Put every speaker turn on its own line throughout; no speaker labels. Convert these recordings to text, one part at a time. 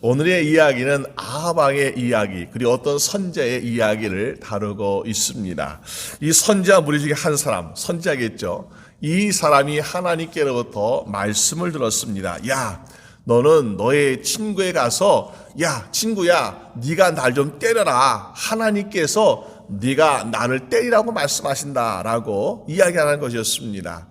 오늘의 이야기는 아합왕의 이야기, 그리고 어떤 선지자의 이야기를 다루고 있습니다. 이 선지자 무리 중에 한 사람, 선지자겠죠. 이 사람이 하나님께로부터 말씀을 들었습니다. 야, 너는 너의 친구에 가서 야, 친구야, 네가 날 좀 때려라. 하나님께서 네가 나를 때리라고 말씀하신다라고 이야기하는 것이었습니다.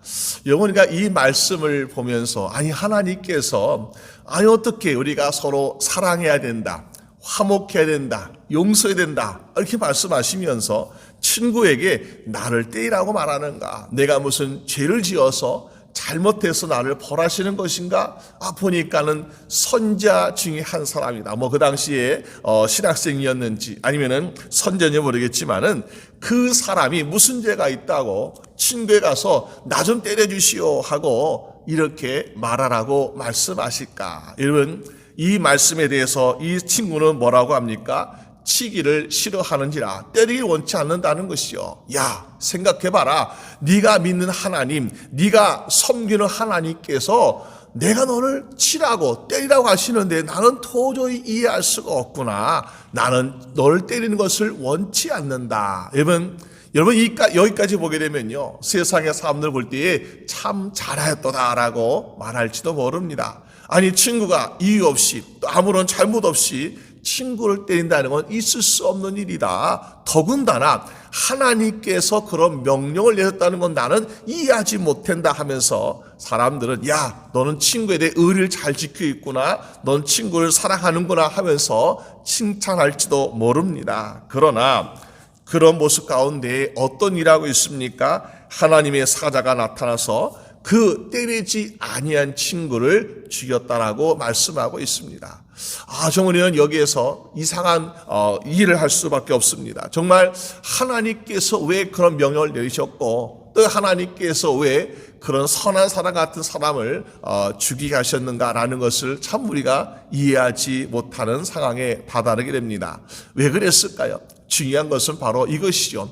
영혼이가 이 말씀을 보면서 아니 하나님께서 아니 어떻게 우리가 서로 사랑해야 된다, 화목해야 된다, 용서해야 된다 이렇게 말씀하시면서 친구에게 나를 때리라고 말하는가? 내가 무슨 죄를 지어서 잘못해서 나를 벌하시는 것인가? 보니까는 선지자 중에 한 사람이다. 그 당시에 신학생이었는지 아니면은 선지자인지 모르겠지만은 그 사람이 무슨 죄가 있다고 친구에 가서 나 좀 때려주시오 하고 이렇게 말하라고 말씀하실까? 여러분, 이 말씀에 대해서 이 친구는 뭐라고 합니까? 치기를 싫어하는지라 때리기 원치 않는다는 것이요. 야, 생각해봐라. 네가 믿는 하나님, 네가 섬기는 하나님께서 내가 너를 치라고 때리라고 하시는데 나는 도저히 이해할 수가 없구나. 나는 너를 때리는 것을 원치 않는다. 여러분 여기까지 보게 되면요, 세상의 사람들 볼 때에 참 잘하였도다라고 말할지도 모릅니다. 아니 친구가 이유 없이 또 아무런 잘못 없이 친구를 때린다는 건 있을 수 없는 일이다. 더군다나 하나님께서 그런 명령을 내렸다는 건 나는 이해하지 못한다 하면서 사람들은 야, 너는 친구에 대해 의리를 잘 지키고 있구나, 넌 친구를 사랑하는구나 하면서 칭찬할지도 모릅니다. 그러나 그런 모습 가운데 어떤 일하고 있습니까? 하나님의 사자가 나타나서 그 때리지 아니한 친구를 죽였다라고 말씀하고 있습니다. 정우리는 여기에서 이상한 일을 할 수밖에 없습니다. 정말 하나님께서 왜 그런 명령을 내리셨고 또 하나님께서 왜 그런 선한 사람 같은 사람을 죽이게 하셨는가라는 것을 참 우리가 이해하지 못하는 상황에 다다르게 됩니다. 왜 그랬을까요? 중요한 것은 바로 이것이죠.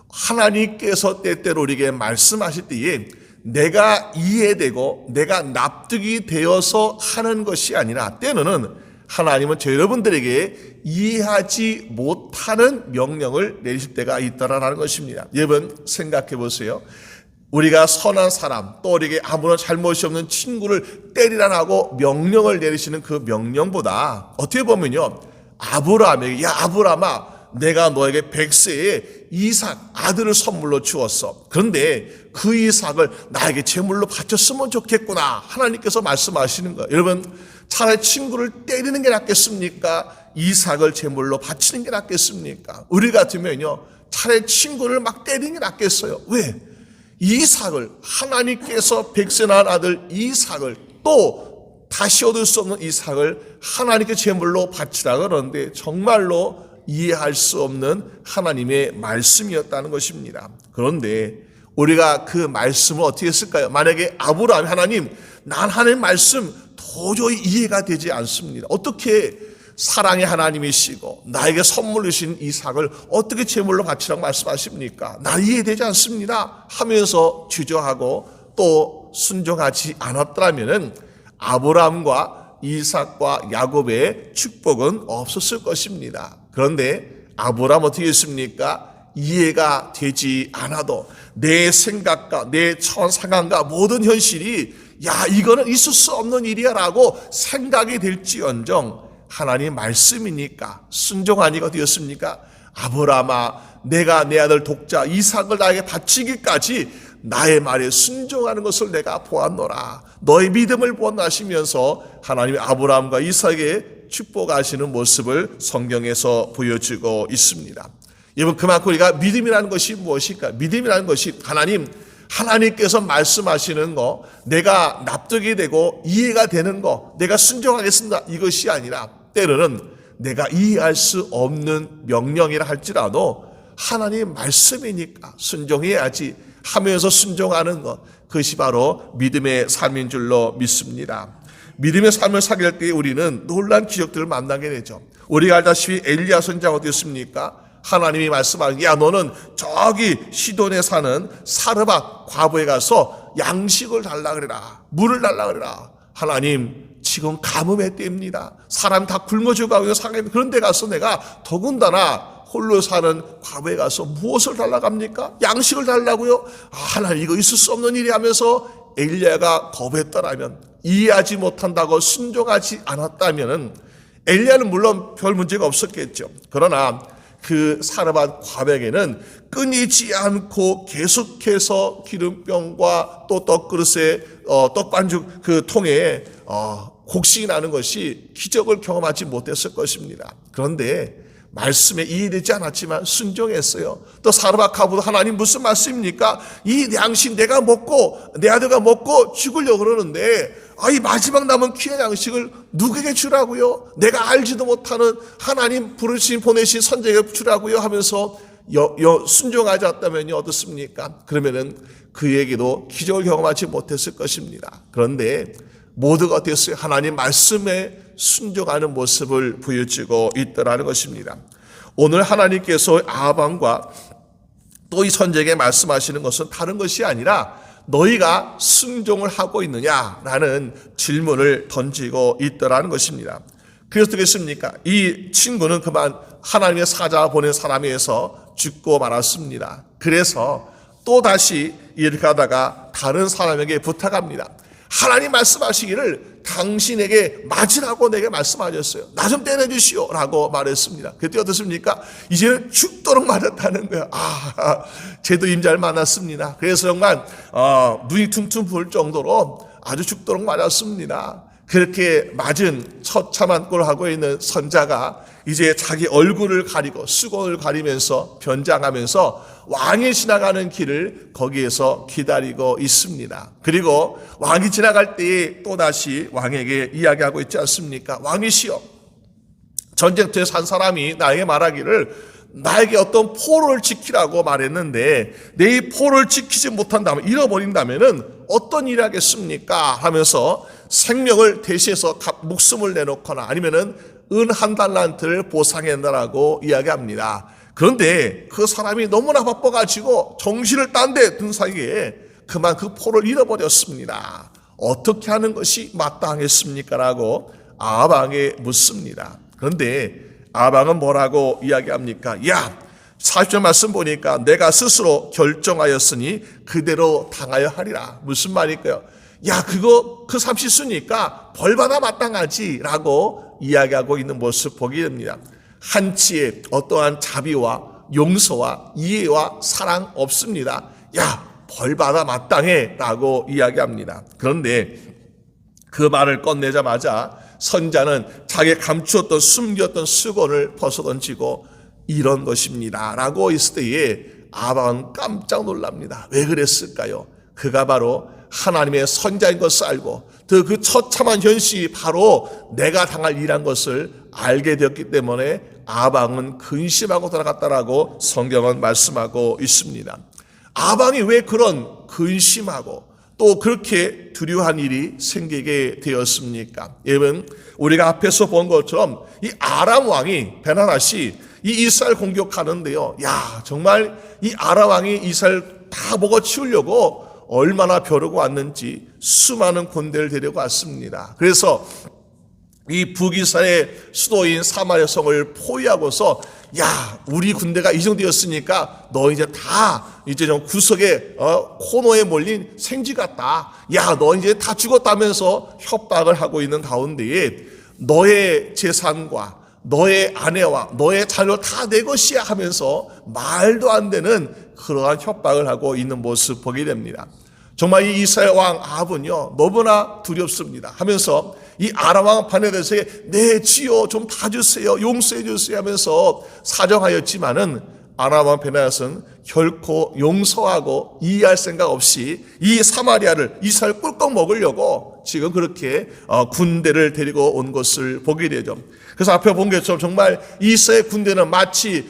하나님께서 때때로 우리에게 말씀하실 때에 내가 이해되고 내가 납득이 되어서 하는 것이 아니라 때로는 하나님은 저 여러분들에게 이해하지 못하는 명령을 내리실 때가 있다라는 것입니다. 여러분 생각해 보세요. 우리가 선한 사람 또 우리에게 아무런 잘못이 없는 친구를 때리라고 명령을 내리시는 그 명령보다 어떻게 보면요, 아브라함에게 야 아브라함아, 내가 너에게 100세의 이삭 아들을 선물로 주었어. 그런데 그 이삭을 나에게 제물로 바쳤으면 좋겠구나. 하나님께서 말씀하시는 거예요. 여러분, 차라리 친구를 때리는 게 낫겠습니까? 이삭을 제물로 바치는 게 낫겠습니까? 우리 같으면요, 차라리 친구를 막 때리는 게 낫겠어요. 왜? 이삭을, 하나님께서 100세 낳은 아들 이삭을, 또 다시 얻을 수 없는 이삭을 하나님께 제물로 바치라 그러는데 정말로 이해할 수 없는 하나님의 말씀이었다는 것입니다. 그런데 우리가 그 말씀을 어떻게 했을까요? 만약에 아브라함이 하나님, 난 하나님 말씀 도저히 이해가 되지 않습니다. 어떻게 사랑의 하나님이시고 나에게 선물로 주신 이삭을 어떻게 제물로 바치라고 말씀하십니까? 난 이해되지 않습니다 하면서 주저하고 또 순종하지 않았더라면 아브라함과 이삭과 야곱의 축복은 없었을 것입니다. 그런데 아브라함 어떻게 했습니까? 이해가 되지 않아도 내 생각과 내 상황과 모든 현실이 야 이거는 있을 수 없는 일이야 라고 생각이 될지언정 하나님 말씀이니까 순종하니까 되었습니까? 아브라함아, 내가 내 아들 독자 이삭을 나에게 바치기까지 나의 말에 순종하는 것을 내가 보았노라. 너의 믿음을 보았나시면서 하나님이 아브라함과 이삭에게 축복하시는 모습을 성경에서 보여주고 있습니다. 여러분, 그만큼 우리가 믿음이라는 것이 무엇일까? 믿음이라는 것이 하나님께서 말씀하시는 거, 내가 납득이 되고 이해가 되는 거, 내가 순종하겠습니다 이것이 아니라 때로는 내가 이해할 수 없는 명령이라 할지라도 하나님 말씀이니까 순종해야지 하면서 순종하는 것, 그것이 바로 믿음의 삶인 줄로 믿습니다. 믿음의 삶을 살게 때 우리는 놀라운 기적들을 만나게 되죠. 우리가 알다시피 엘리야 선지자가 어땠습니까? 하나님이 말씀하는 야 너는 저기 시돈에 사는 사르밧 과부에 가서 양식을 달라 그래라, 물을 달라 그래라. 하나님 지금 가뭄의 때입니다. 사람 다 굶어 죽어가고 상해. 그런 데 가서 내가 더군다나 홀로 사는 과부에 가서 무엇을 달라고 합니까? 양식을 달라고요? 하나님 이거 있을 수 없는 일이 하면서 엘리야가 거부했더라면, 이해하지 못한다고 순종하지 않았다면 엘리야는 물론 별 문제가 없었겠죠. 그러나 그 사르밧 과부에게는 끊이지 않고 계속해서 기름병과 또 떡그릇에 떡반죽 그 통에 곡식이 나는 것이 기적을 경험하지 못했을 것입니다. 그런데 말씀에 이해되지 않았지만 순종했어요. 또 사르밧 과부도 하나님 무슨 말씀입니까? 이 양식 내가 먹고 내 아들가 먹고 죽으려고 그러는데 이 마지막 남은 귀한 양식을 누구에게 주라고요? 내가 알지도 못하는 하나님 부르신 보내신 선자에게 주라고요? 하면서 순종하지 않았다면요 어떻습니까? 그러면은 그에게도 기적을 경험하지 못했을 것입니다. 그런데 모두가 어땠어요? 하나님 말씀에 순종하는 모습을 보여주고 있더라는 것입니다. 오늘 하나님께서 아합과 또 이 선지자에게 말씀하시는 것은 다른 것이 아니라 너희가 순종을 하고 있느냐라는 질문을 던지고 있더라는 것입니다. 그래서 어떻겠습니까? 이 친구는 그만 하나님의 사자 보낸 사람에서 죽고 말았습니다. 그래서 또 다시 이렇게 하다가 다른 사람에게 부탁합니다. 하나님 말씀하시기를 당신에게 맞으라고 내게 말씀하셨어요. 나 좀 때려주시오 라고 말했습니다. 그때 어떻습니까? 이제는 죽도록 맞았다는 거예요. 쟤도 임자를 만났습니다. 그래서 정말 눈이 퉁퉁 부을 정도로 아주 죽도록 맞았습니다. 그렇게 맞은 처참한 꼴을 하고 있는 선자가 이제 자기 얼굴을 가리고 수건을 가리면서 변장하면서 왕이 지나가는 길을 거기에서 기다리고 있습니다. 그리고 왕이 지나갈 때에 또다시 왕에게 이야기하고 있지 않습니까? 왕이시여, 전쟁터에서 한 사람이 나에게 말하기를 나에게 어떤 포로를 지키라고 말했는데 내 이 포로를 지키지 못한다면, 잃어버린다면 어떤 일을 하겠습니까? 하면서 생명을 대신해서 목숨을 내놓거나 아니면은 은 한 달란트를 보상한다라고 이야기합니다. 그런데 그 사람이 너무나 바빠가지고 정신을 딴 데 든 사이에 그만 그 포를 잃어버렸습니다. 어떻게 하는 것이 마땅했습니까? 라고 아합에게 묻습니다. 그런데 아합은 뭐라고 이야기합니까? 40절 말씀 보니까 내가 스스로 결정하였으니 그대로 당하여 하리라. 무슨 말일까요? 그 사람 실수니까 벌받아 마땅하지 라고 이야기하고 있는 모습 보게 됩니다. 한치의 어떠한 자비와 용서와 이해와 사랑 없습니다. 벌받아 마땅해 라고 이야기합니다. 그런데 그 말을 꺼내자마자 선자는 자기 감추었던 숨겼던 수건을 벗어던지고 이런 것입니다 라고 했을 때에 아합은 깜짝 놀랍니다. 왜 그랬을까요? 그가 바로 하나님의 선자인 것을 알고 그 처참한 현실이 바로 내가 당할 일한 것을 알게 되었기 때문에 아합은 근심하고 돌아갔다라고 성경은 말씀하고 있습니다. 아합이 왜 그런 근심하고 또 그렇게 두려워한 일이 생기게 되었습니까? 여러분, 우리가 앞에서 본 것처럼 이 아람 왕이 베나닷이 이 이스라엘 공격하는데요. 정말 이 아람 왕이 이스라엘 다 먹어치우려고 얼마나 벼르고 왔는지 수많은 군대를 데리고 왔습니다. 그래서 이 북이스라엘의 수도인 사마리아 성을 포위하고서 우리 군대가 이 정도였으니까 너 이제 좀 구석에 코너에 몰린 생쥐 같다. 너 이제 다 죽었다면서 협박을 하고 있는 가운데에 너의 재산과 너의 아내와 너의 자녀 다 내 것이야 하면서 말도 안 되는 그러한 협박을 하고 있는 모습 보게 됩니다. 정말 이 이스라엘 왕 아합은요 너무나 두렵습니다 하면서 이 아람 왕 베나닷에게 내 지요 좀 봐주세요, 용서해 주세요 하면서 사정하였지만은 아람 왕 베나닷은 결코 용서하고 이해할 생각 없이 이 사마리아를 이스라엘 꿀꺽 먹으려고 지금 그렇게 군대를 데리고 온 것을 보게 되죠. 그래서 앞에 본 것처럼 정말 이스라엘 군대는 마치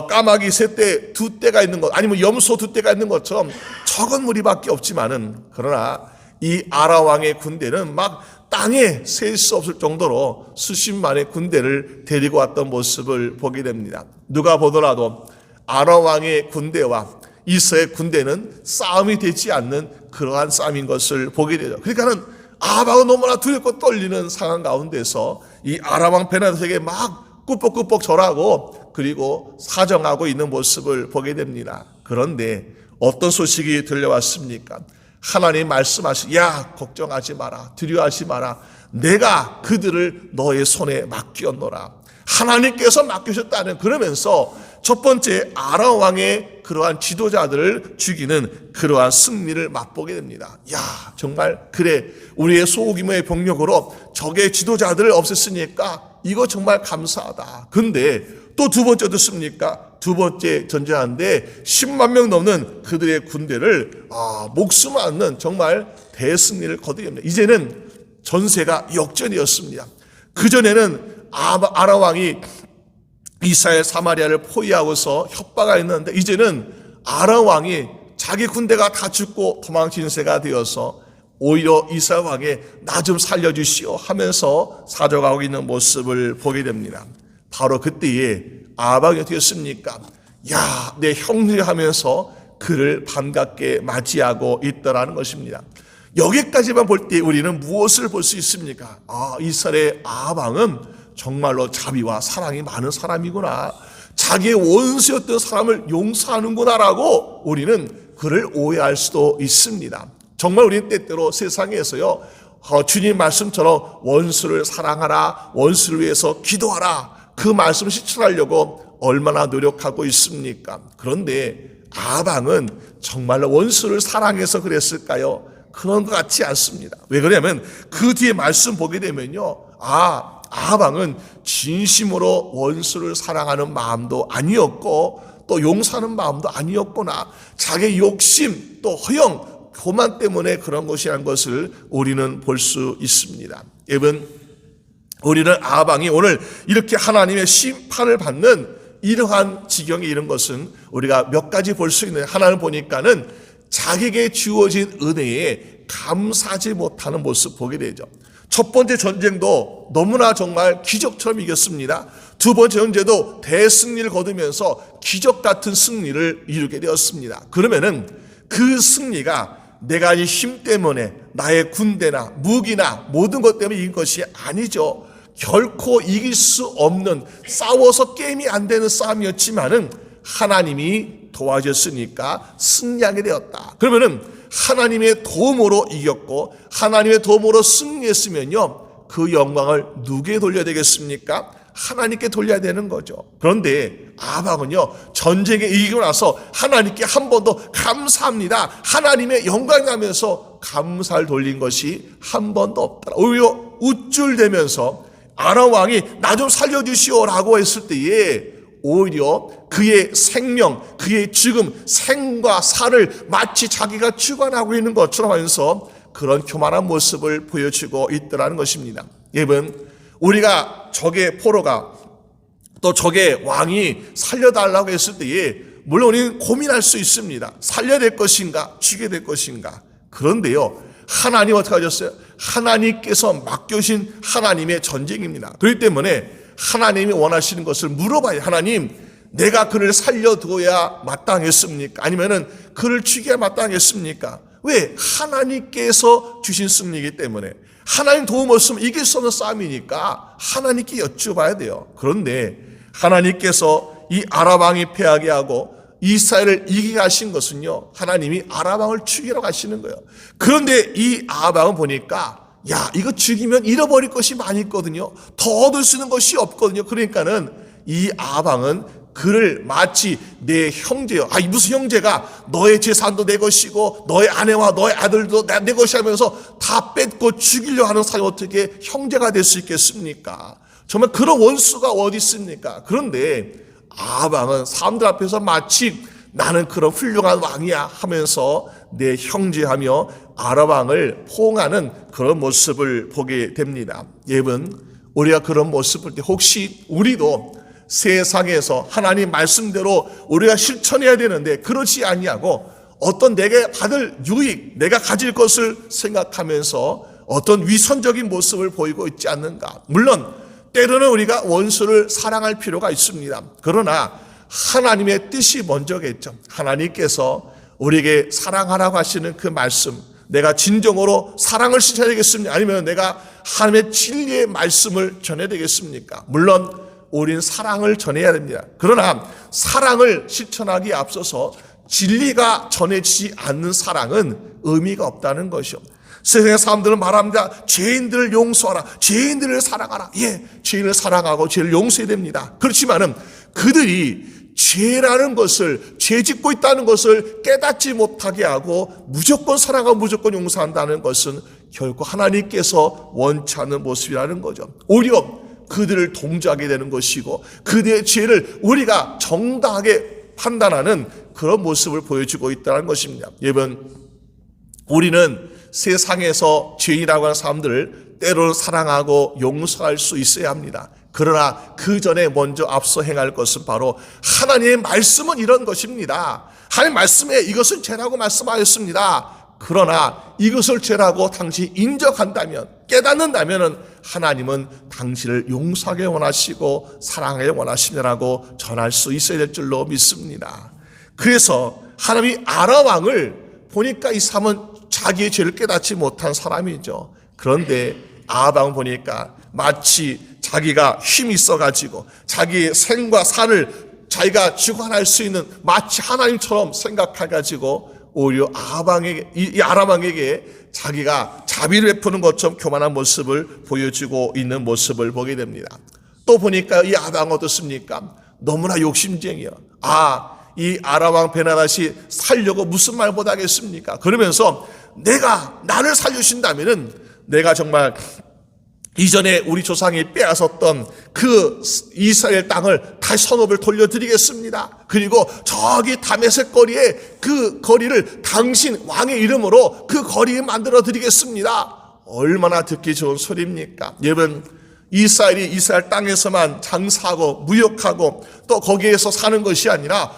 까마귀 세 떼, 두 떼가 있는 것, 아니면 염소 두 떼가 있는 것처럼 적은 무리밖에 없지만은, 그러나 이 아람 왕의 군대는 막 땅에 셀 수 없을 정도로 수십만의 군대를 데리고 왔던 모습을 보게 됩니다. 누가 보더라도 아람 왕의 군대와 이스라엘 군대는 싸움이 되지 않는 그러한 싸움인 것을 보게 되죠. 그러니까는 아합은 너무나 두렵고 떨리는 상황 가운데서 이 아람 왕 베나다에게 막 꾸벅꾸벅 절하고 그리고 사정하고 있는 모습을 보게 됩니다. 그런데 어떤 소식이 들려왔습니까? 하나님 말씀하시, 야, 걱정하지 마라, 두려워하지 마라. 내가 그들을 너의 손에 맡겼노라. 하나님께서 맡기셨다는, 그러면서 첫 번째 아람 왕의 그러한 지도자들을 죽이는 그러한 승리를 맛보게 됩니다. 야, 정말 그래, 우리의 소규모의 병력으로 적의 지도자들을 없앴으니까 이거 정말 감사하다. 근데 또 두 번째 듣습니까? 두 번째 전쟁하는데 10만 명 넘는 그들의 군대를 목숨 않는 정말 대승리를 거두게. 이제는 전세가 역전이었습니다. 그전에는 아람 왕이 이스라엘 사마리아를 포위하고서 협박하였는데 이제는 아람 왕이 자기 군대가 다 죽고 도망친 새가 되어서 오히려 이스라엘 왕에 나 좀 살려주시오 하면서 사정하고 있는 모습을 보게 됩니다. 바로 그때에 아합이 어떻게 했습니까? 야, 내 형제 하면서 그를 반갑게 맞이하고 있더라는 것입니다. 여기까지만 볼 때 우리는 무엇을 볼 수 있습니까? 이스라엘의 아합 왕은 정말로 자비와 사랑이 많은 사람이구나. 자기의 원수였던 사람을 용서하는구나라고 우리는 그를 오해할 수도 있습니다. 정말 우리는 때때로 세상에서요, 주님 말씀처럼 원수를 사랑하라, 원수를 위해서 기도하라, 그 말씀을 실천하려고 얼마나 노력하고 있습니까? 그런데 아합 왕은 정말로 원수를 사랑해서 그랬을까요? 그런 것 같지 않습니다. 왜 그러냐면 그 뒤에 말씀 보게 되면요, 아합 왕은 진심으로 원수를 사랑하는 마음도 아니었고 또 용서하는 마음도 아니었구나. 자기 욕심 또 허영, 교만 때문에 그런 것이라는 것을 우리는 볼 수 있습니다. 여러분, 우리는 아합 왕이 오늘 이렇게 하나님의 심판을 받는 이러한 지경에 이른 것은 우리가 몇 가지 볼 수 있는, 하나를 보니까는 자기에게 주어진 은혜에 감사하지 못하는 모습 보게 되죠. 첫 번째 전쟁도 너무나 정말 기적처럼 이겼습니다. 두 번째 전쟁도 대승리를 거두면서 기적 같은 승리를 이루게 되었습니다. 그러면은 그 승리가 내가 이 힘 때문에 나의 군대나 무기나 모든 것 때문에 이긴 것이 아니죠. 결코 이길 수 없는, 싸워서 게임이 안 되는 싸움이었지만은 하나님이 도와줬으니까 승리하게 되었다. 그러면은 하나님의 도움으로 이겼고 하나님의 도움으로 승리했으면요, 그 영광을 누구에게 돌려야 되겠습니까? 하나님께 돌려야 되는 거죠. 그런데 아합은요, 전쟁에 이기고 나서 하나님께 한 번 더 감사합니다, 하나님의 영광이 나면서 감사를 돌린 것이 한 번도 없더라. 오히려 우쭐대면서 아람 왕이 나 좀 살려주시오라고 했을 때에 오히려 그의 생명, 그의 죽음, 생과 사를 마치 자기가 주관하고 있는 것처럼 하면서 그런 교만한 모습을 보여주고 있더라는 것입니다. 여러분, 우리가 적의 포로가 또 적의 왕이 살려달라고 했을 때에 물론 우리는 고민할 수 있습니다. 살려야 될 것인가, 죽여야 될 것인가. 그런데요, 하나님 어떻게 하셨어요? 하나님께서 맡겨주신 하나님의 전쟁입니다. 그렇기 때문에 하나님이 원하시는 것을 물어봐요. 하나님, 내가 그를 살려두어야 마땅했습니까? 아니면은 그를 죽여야 마땅했습니까? 왜? 하나님께서 주신 승리이기 때문에. 하나님 도움 없으면 이길 수 없는 싸움이니까 하나님께 여쭤봐야 돼요. 그런데 하나님께서 이 아람 왕이 패하게 하고 이스라엘을 이기게 하신 것은요, 하나님이 아람 왕을 죽이러 가시는 거예요. 그런데 이 아람 왕은 보니까 야, 이거 죽이면 잃어버릴 것이 많이 있거든요. 더 얻을 수 있는 것이 없거든요. 그러니까는 이 아합 왕은 그를 마치 내 형제요, 무슨 형제가 너의 재산도 내 것이고 너의 아내와 너의 아들도 내 것이 하면서 다 뺏고 죽이려 하는 사람이 어떻게 형제가 될 수 있겠습니까? 정말 그런 원수가 어디 있습니까? 그런데 아합 왕은 사람들 앞에서 마치 나는 그런 훌륭한 왕이야 하면서 내 형제하며 아람 왕을 포옹하는 그런 모습을 보게 됩니다. 여러분, 우리가 그런 모습을 볼 때 혹시 우리도 세상에서 하나님 말씀대로 우리가 실천해야 되는데 그렇지 아니하고 어떤 내게 받을 유익, 내가 가질 것을 생각하면서 어떤 위선적인 모습을 보이고 있지 않는가? 물론 때로는 우리가 원수를 사랑할 필요가 있습니다. 그러나 하나님의 뜻이 먼저겠죠. 하나님께서 우리에게 사랑하라고 하시는 그 말씀, 내가 진정으로 사랑을 실천해야 되겠습니까? 아니면 내가 하나님의 진리의 말씀을 전해야 되겠습니까? 물론 우리는 사랑을 전해야 됩니다. 그러나 사랑을 실천하기에 앞서서 진리가 전해지지 않는 사랑은 의미가 없다는 것이요. 세상의 사람들은 말합니다. 죄인들을 용서하라. 죄인들을 사랑하라. 예, 죄인을 사랑하고 죄를 용서해야 됩니다. 그렇지만은 그들이 죄라는 것을, 죄 짓고 있다는 것을 깨닫지 못하게 하고 무조건 사랑하고 무조건 용서한다는 것은 결코 하나님께서 원치 않는 모습이라는 거죠. 오히려 그들을 동조하게 되는 것이고 그들의 죄를 우리가 정당하게 판단하는 그런 모습을 보여주고 있다는 것입니다. 여러분, 우리는 세상에서 죄인이라고 하는 사람들을 때로는 사랑하고 용서할 수 있어야 합니다. 그러나 그 전에 먼저 앞서 행할 것은 바로 하나님의 말씀은 이런 것입니다. 하나님 말씀에 이것은 죄라고 말씀하였습니다. 그러나 이것을 죄라고 당신이 인정한다면, 깨닫는다면 하나님은 당신을 용서하게 원하시고 사랑하게 원하시느라고 전할 수 있어야 될 줄로 믿습니다. 그래서 하나님이 아람 왕을 보니까 이 사람은 자기의 죄를 깨닫지 못한 사람이죠. 그런데 아합 보니까 마치 자기가 힘이 있어가지고 자기의 생과 사를 자기가 주관할 수 있는 마치 하나님처럼 생각해가지고 오히려 이 아람 왕에게 자기가 자비를 베푸는 것처럼 교만한 모습을 보여주고 있는 모습을 보게 됩니다. 또 보니까 이 아합 왕 어떻습니까? 너무나 욕심쟁이요. 이 아람 왕 베나닷이 살려고 무슨 말 못하겠습니까? 그러면서 나를 살려주신다면은 내가 정말 이전에 우리 조상이 빼앗았던 그 이스라엘 땅을 다시 성읍을 돌려드리겠습니다. 그리고 저기 다메섹 거리에 그 거리를 당신 왕의 이름으로 그 거리에 만들어 드리겠습니다. 얼마나 듣기 좋은 소리입니까? 여러분, 이스라엘이 이스라엘 땅에서만 장사하고 무역하고 또 거기에서 사는 것이 아니라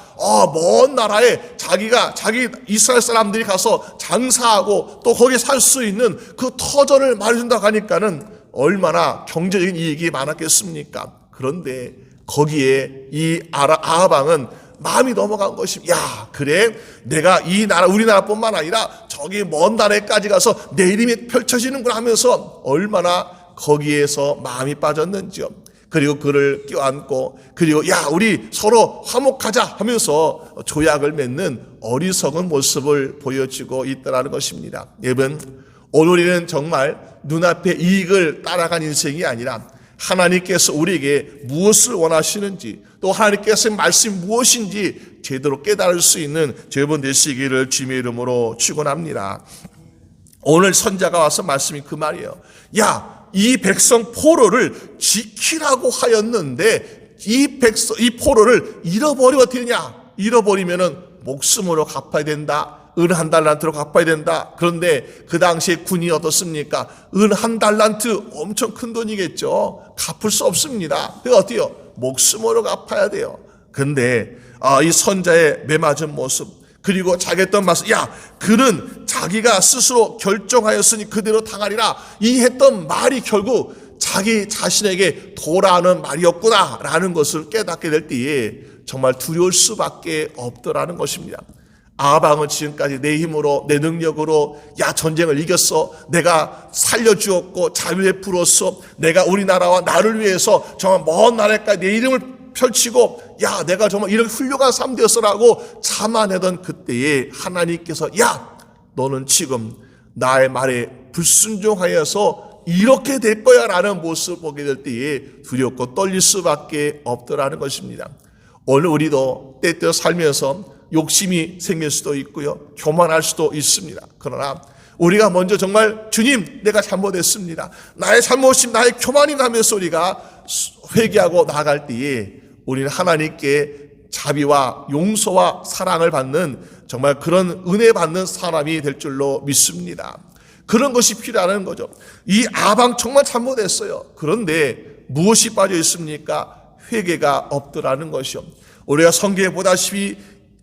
먼 나라에 자기 이스라엘 사람들이 가서 장사하고 또 거기에 살 수 있는 그 터전을 마련한다고 하니까는 얼마나 경제적인 이익이 많았겠습니까? 그런데 거기에 이 아합 왕은 마음이 넘어간 것입니다. 그래, 내가 이 나라, 우리나라뿐만 아니라 저기 먼 나라에까지 가서 내 이름이 펼쳐지는구나 하면서 얼마나 거기에서 마음이 빠졌는지요. 그리고 그를 껴안고 그리고 우리 서로 화목하자 하면서 조약을 맺는 어리석은 모습을 보여주고 있다는 것입니다. 여러분, 오늘 우리는 정말 눈앞의 이익을 따라간 인생이 아니라 하나님께서 우리에게 무엇을 원하시는지 또 하나님께서의 말씀이 무엇인지 제대로 깨달을 수 있는 여러분 되시기를 주님의 이름으로 축원합니다. 오늘 선자가 와서 말씀이 그 말이에요. 이 백성 포로를 지키라고 하였는데 이 포로를 잃어버리면 어떻게 되냐? 잃어버리면은 목숨으로 갚아야 된다. 은 한 달란트로 갚아야 된다. 그런데 그 당시에 군이 어떻습니까? 은 한 달란트 엄청 큰 돈이겠죠. 갚을 수 없습니다. 그게 어때요? 목숨으로 갚아야 돼요. 근데 이 선자의 매맞은 모습 그리고 자기 했던 말씀, 그는 자기가 스스로 결정하였으니 그대로 당하리라. 이 했던 말이 결국 자기 자신에게 돌아오는 말이었구나 라는 것을 깨닫게 될 때에 정말 두려울 수밖에 없더라는 것입니다. 아합 왕은 지금까지 내 힘으로 내 능력으로 전쟁을 이겼어. 내가 살려주었고 자비를 베풀었어. 내가 우리나라와 나를 위해서 정말 먼 나라까지 내 이름을 펼치고 내가 정말 이런 훌륭한 삶 되었어라고 자만하던 그때에 하나님께서 너는 지금 나의 말에 불순종하여서 이렇게 될 거야 라는 모습을 보게 될 때에 두렵고 떨릴 수밖에 없더라는 것입니다. 오늘 우리도 때때로 살면서 욕심이 생길 수도 있고요. 교만할 수도 있습니다. 그러나 우리가 먼저 정말 주님 내가 잘못했습니다. 나의 잘못임 나의 교만이 나면서 우리가 회개하고 나아갈 때에 우리는 하나님께 자비와 용서와 사랑을 받는 정말 그런 은혜 받는 사람이 될 줄로 믿습니다. 그런 것이 필요하다는 거죠. 이 아방 정말 잘못했어요. 그런데 무엇이 빠져 있습니까? 회개가 없더라는 것이요. 우리가 성경에 보다시피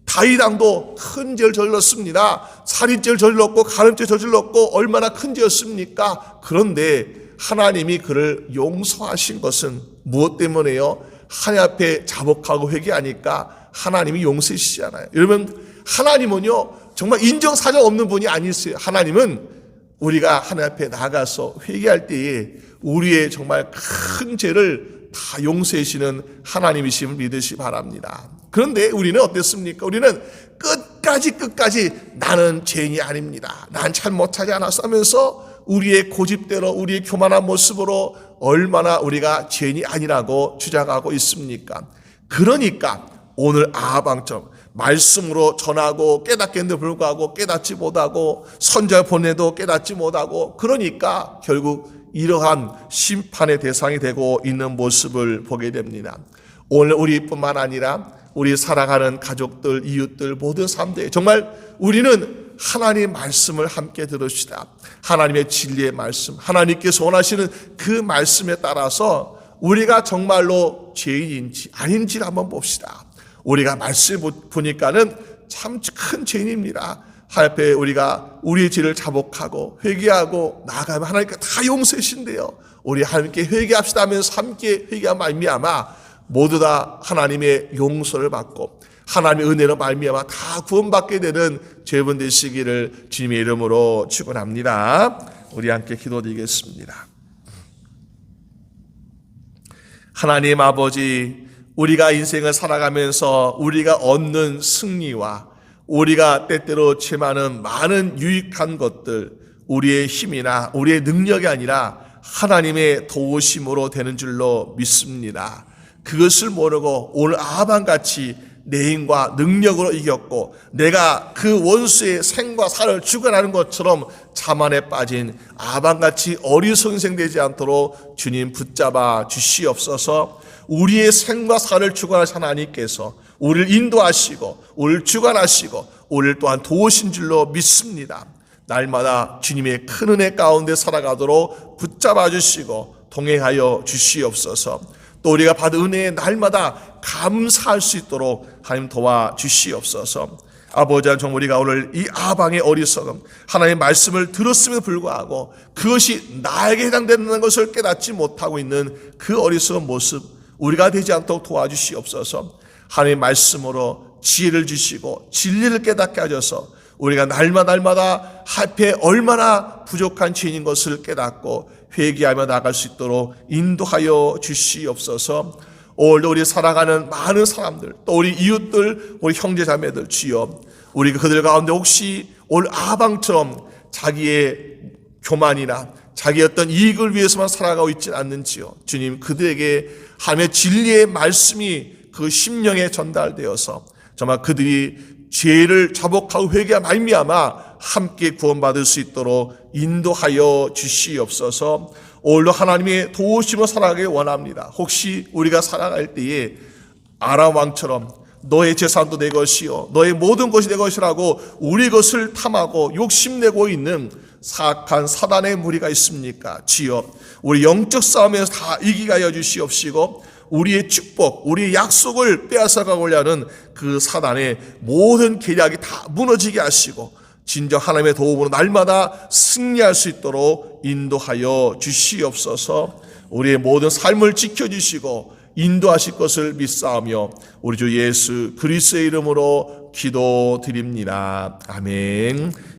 다윗 왕도 큰 죄를 저질렀습니다. 살인죄를 저질렀고 간음죄를 저질렀고 얼마나 큰 죄였습니까? 그런데 하나님이 그를 용서하신 것은 무엇 때문에요? 하나님 앞에 자복하고 회개하니까 하나님이 용서해 주시잖아요. 여러분, 하나님은요 정말 인정사정 없는 분이 아니세요. 하나님은 우리가 하나님 앞에 나가서 회개할 때에 우리의 정말 큰 죄를 다 용서해 주시는 하나님이심을 믿으시 바랍니다. 그런데 우리는 어땠습니까? 우리는 끝까지 나는 죄인이 아닙니다. 난 잘못하지 않았어 하면서 우리의 고집대로 우리의 교만한 모습으로 얼마나 우리가 죄인이 아니라고 주장하고 있습니까? 그러니까 오늘 아하방처럼 말씀으로 전하고 깨닫겠는데 불구하고 깨닫지 못하고 선자 보내도 깨닫지 못하고 그러니까 결국 이러한 심판의 대상이 되고 있는 모습을 보게 됩니다. 오늘 우리뿐만 아니라 우리 사랑하는 가족들, 이웃들 모든 사람들 정말 우리는 하나님의 말씀을 함께 들읍시다. 하나님의 진리의 말씀, 하나님께서 원하시는 그 말씀에 따라서 우리가 정말로 죄인인지 아닌지를 한번 봅시다. 우리가 말씀 보니까는 참 큰 죄인입니다. 하나님 앞에 우리가 우리의 죄를 자복하고 회개하고 나아가면 하나님께 다 용서해 주신대요. 우리 하나님께 회개합시다 하면서 함께 회개한 말미암아 모두 다 하나님의 용서를 받고 하나님의 은혜로 말미암아 다 구원받게 되는 죄분 되시기를 주님의 이름으로 축원합니다. 우리 함께 기도드리겠습니다. 하나님 아버지, 우리가 인생을 살아가면서 우리가 얻는 승리와 우리가 때때로 체하는 많은 유익한 것들, 우리의 힘이나 우리의 능력이 아니라 하나님의 도우심으로 되는 줄로 믿습니다. 그것을 모르고 오늘 아하방같이 내 힘과 능력으로 이겼고 내가 그 원수의 생과 사를 죽여나는 것처럼 자만에 빠진 아하방같이 어리석은 인생 되지 않도록 주님 붙잡아 주시옵소서. 우리의 생과 사를 주관하신 하나님께서 우리를 인도하시고 우리를 주관하시고 우리를 또한 도우신 줄로 믿습니다. 날마다 주님의 큰 은혜 가운데 살아가도록 붙잡아 주시고 동행하여 주시옵소서. 또 우리가 받은 은혜에 날마다 감사할 수 있도록 하나님 도와주시옵소서. 아버지, 정말 우리가 오늘 이 아방의 어리석음, 하나님의 말씀을 들었음에도 불구하고 그것이 나에게 해당되는 것을 깨닫지 못하고 있는 그 어리석은 모습, 우리가 되지 않도록 도와주시옵소서. 하나님의 말씀으로 지혜를 주시고 진리를 깨닫게 하셔서 우리가 날마다 앞에 얼마나 부족한 죄인인 것을 깨닫고 회개하며 나아갈 수 있도록 인도하여 주시옵소서. 오늘도 우리 사랑하는 많은 사람들, 또 우리 이웃들, 우리 형제자매들 주여, 우리 그들 가운데 혹시 오늘 아방처럼 자기의 교만이나 자기의 어떤 이익을 위해서만 살아가고 있지 않는지요. 주님, 그들에게 하나님의 진리의 말씀이 그 심령에 전달되어서 정말 그들이 죄를 자복하고 회개한 말미암아 함께 구원받을 수 있도록 인도하여 주시옵소서. 오늘도 하나님의 도우심으로 살아가길 원합니다. 혹시 우리가 살아갈 때에 아람 왕처럼 너의 재산도 내 것이요 너의 모든 것이 내 것이라고 우리 것을 탐하고 욕심내고 있는 사악한 사단의 무리가 있습니까? 주여, 우리 영적 싸움에서 다 이기게 하여 주시옵시고 우리의 축복, 우리의 약속을 빼앗아가고자 하는 그 사단의 모든 계략이 다 무너지게 하시고 진정 하나님의 도움으로 날마다 승리할 수 있도록 인도하여 주시옵소서. 우리의 모든 삶을 지켜주시고 인도하실 것을 믿사오며 우리 주 예수 그리스도의 이름으로 기도드립니다. 아멘.